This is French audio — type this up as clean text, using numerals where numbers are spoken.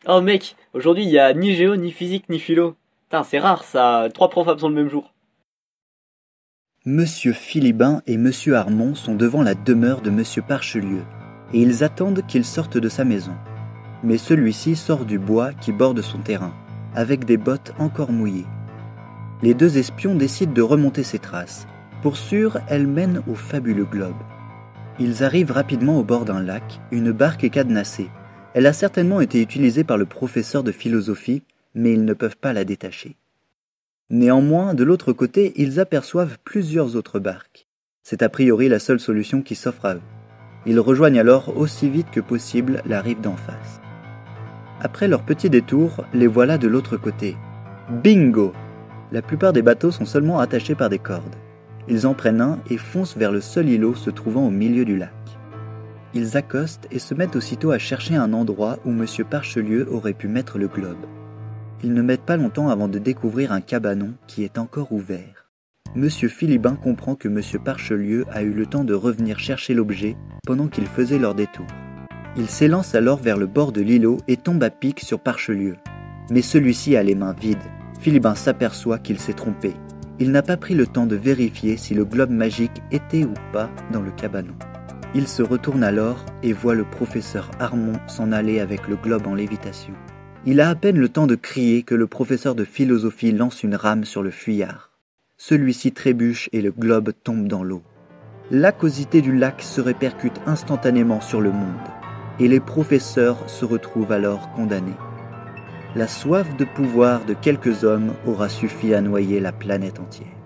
Oh mec, aujourd'hui il y a ni géo, ni physique, ni philo. Putain, c'est rare ça, trois profs absents le même jour. Monsieur Philibin et Monsieur Armand sont devant la demeure de Monsieur Parchelieu, et ils attendent qu'il sorte de sa maison. Mais celui-ci sort du bois qui borde son terrain, avec des bottes encore mouillées. Les deux espions décident de remonter ses traces. Pour sûr, elles mènent au fabuleux globe. Ils arrivent rapidement au bord d'un lac, une barque est cadenassée. Elle a certainement été utilisée par le professeur de philosophie, mais ils ne peuvent pas la détacher. Néanmoins, de l'autre côté, ils aperçoivent plusieurs autres barques. C'est a priori la seule solution qui s'offre à eux. Ils rejoignent alors aussi vite que possible la rive d'en face. Après leur petit détour, les voilà de l'autre côté. Bingo! La plupart des bateaux sont seulement attachés par des cordes. Ils en prennent un et foncent vers le seul îlot se trouvant au milieu du lac. Ils accostent et se mettent aussitôt à chercher un endroit où Monsieur Parchelieu aurait pu mettre le globe. Ils ne mettent pas longtemps avant de découvrir un cabanon qui est encore ouvert. Monsieur Philibin comprend que Monsieur Parchelieu a eu le temps de revenir chercher l'objet pendant qu'ils faisaient leur détour. Il s'élance alors vers le bord de l'îlot et tombe à pic sur Parchelieu. Mais celui-ci a les mains vides. Philibin s'aperçoit qu'il s'est trompé. Il n'a pas pris le temps de vérifier si le globe magique était ou pas dans le cabanon. Il se retourne alors et voit le professeur Armand s'en aller avec le globe en lévitation. Il a à peine le temps de crier que le professeur de philosophie lance une rame sur le fuyard. Celui-ci trébuche et le globe tombe dans l'eau. L'aquosité du lac se répercute instantanément sur le monde, et les professeurs se retrouvent alors condamnés. La soif de pouvoir de quelques hommes aura suffi à noyer la planète entière.